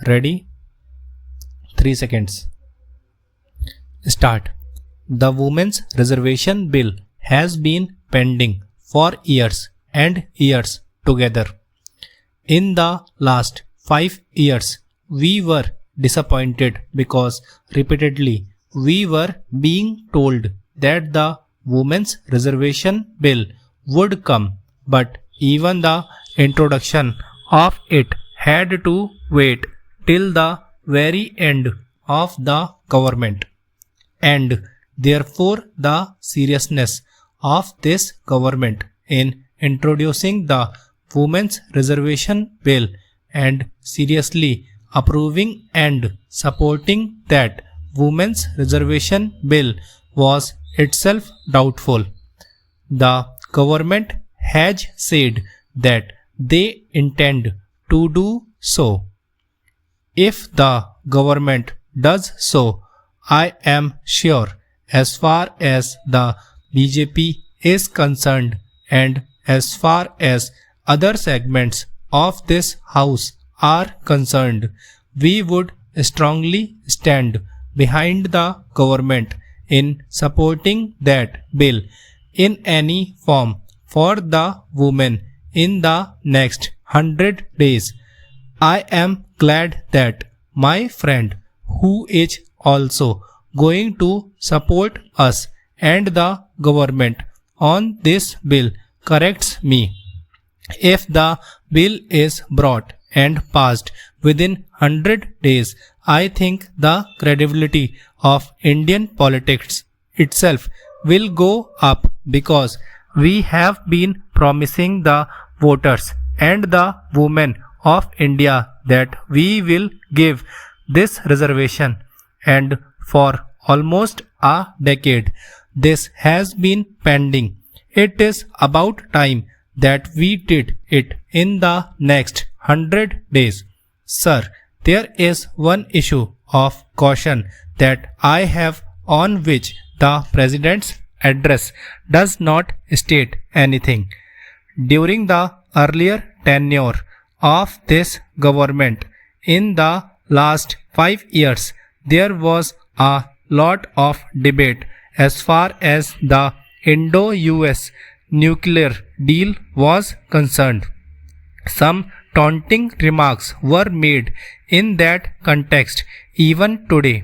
Ready? 3 seconds. Start. The Women's Reservation Bill has been pending for years and years together. In the last 5 years, we were disappointed because repeatedly we were being told that the Women's Reservation Bill would come, but even the introduction of it had to wait till the very end of the government. And therefore the seriousness of this government in introducing the Women's Reservation Bill and seriously approving and supporting that Women's Reservation Bill was itself doubtful. The government has said that they intend to do so. If the government does so, I am sure, as far as the BJP is concerned and as far as other segments of this house are concerned, we would strongly stand behind the government in supporting that bill in any form for the women in the next 100 days. I am glad that my friend, who is also going to support us and the government on this bill, corrects me. If the bill is brought and passed within 100 days, I think the credibility of Indian politics itself will go up, because we have been promising the voters and the women of India that we will give this reservation, and for almost a decade this has been pending. It is about time that we did it in the next 100 days. Sir, there is one issue of caution that I have, on which the President's address does not state anything. During the earlier tenure of this government in the last 5 years, there was a lot of debate as far as the Indo-US nuclear deal was concerned. Some taunting remarks were made in that context. Even today,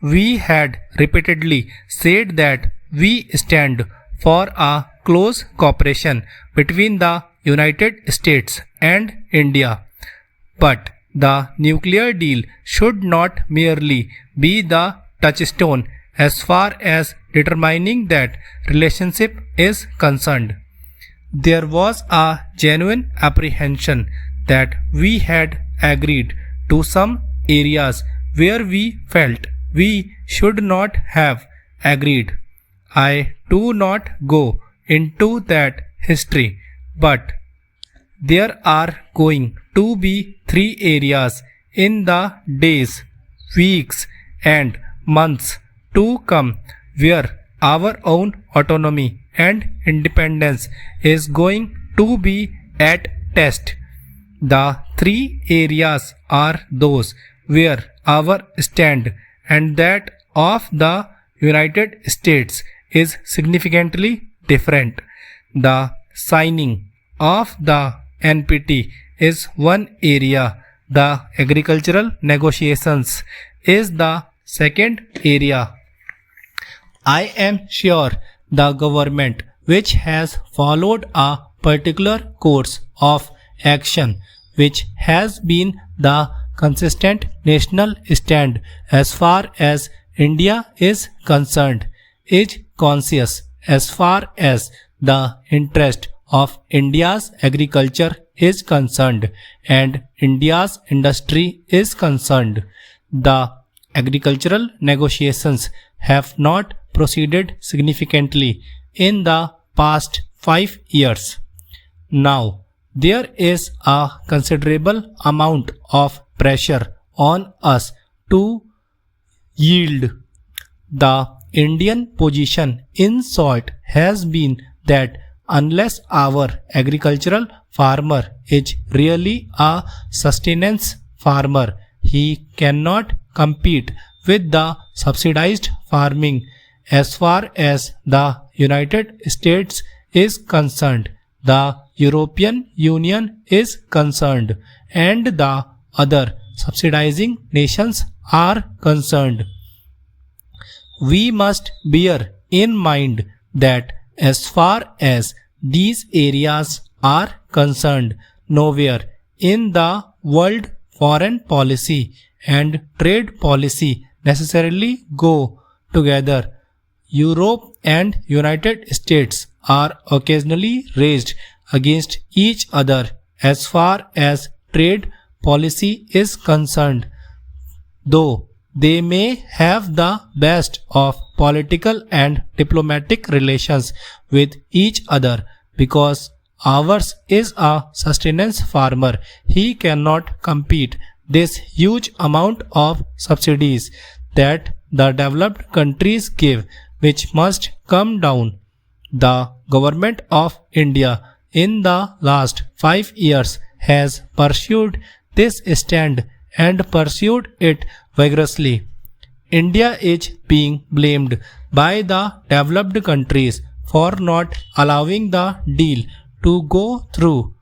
we had repeatedly said that we stand for a close cooperation between the United States and India. But the nuclear deal should not merely be the touchstone as far as determining that relationship is concerned. There was a genuine apprehension that we had agreed to some areas where we felt we should not have agreed. I do not go into that history, but there are going to be 3 areas in the days, weeks and months to come where our own autonomy and independence is going to be at test. The 3 areas are those where our stand and that of the United States is significantly different. The signing of the NPT is one area. The agricultural negotiations is the second area. I am sure the government, which has followed a particular course of action, which has been the consistent national stand as far as India is concerned, is conscious as far as the interest of India's agriculture is concerned and India's industry is concerned. The agricultural negotiations have not proceeded significantly in the past 5 years. Now, there is a considerable amount of pressure on us to yield. The Indian position, in short, has been that unless our agricultural farmer is really a sustenance farmer, he cannot compete with the subsidized farming as far as the United States is concerned, the European Union is concerned, and the other subsidizing nations are concerned. We must bear in mind that as far as these areas are concerned, nowhere in the world foreign policy and trade policy necessarily go together. Europe and United States are occasionally raised against each other as far as trade policy is concerned, though they may have the best of political and diplomatic relations with each other. Because ours is a sustenance farmer, he cannot compete this huge amount of subsidies that the developed countries give, which must come down. The government of India in the last 5 years has pursued this stand and pursued it vigorously. India is being blamed by the developed countries for not allowing the deal to go through.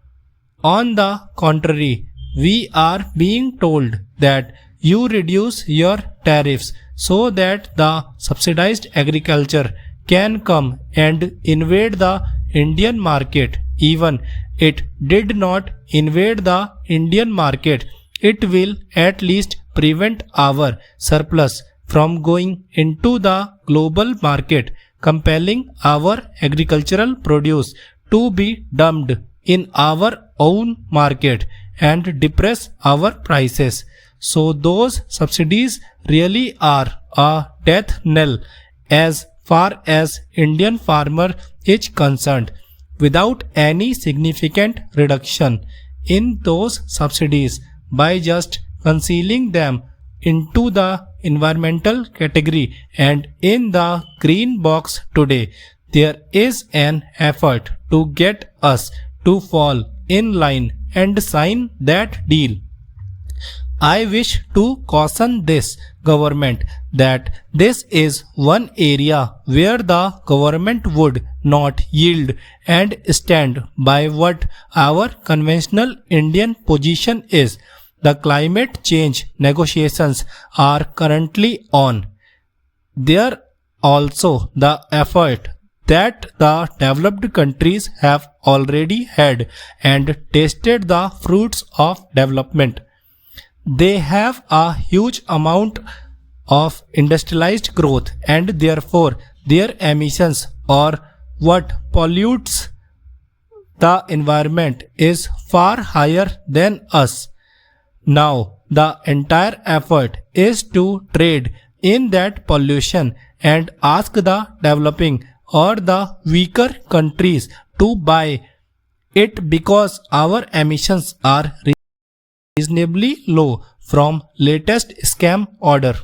On the contrary, we are being told that you reduce your tariffs so that the subsidized agriculture can come and invade the Indian market. Even it did not invade the Indian market, it will at least prevent our surplus from going into the global market, compelling our agricultural produce to be dumped in our own market and depress our prices. So those subsidies really are a death knell as far as Indian farmer is concerned. Without any significant reduction in those subsidies, by just concealing them into the environmental category and in the green box today, there is an effort to get us to fall in line and sign that deal. I wish to caution this government that this is one area where the government would not yield and stand by what our conventional Indian position is. The climate change negotiations are currently on. There also the effort that the developed countries have already had and tasted the fruits of development. They have a huge amount of industrialized growth and therefore their emissions or what pollutes the environment is far higher than us. Now the entire effort is to trade in that pollution and ask the developing or the weaker countries to buy it because our emissions are reasonably low from latest scam order.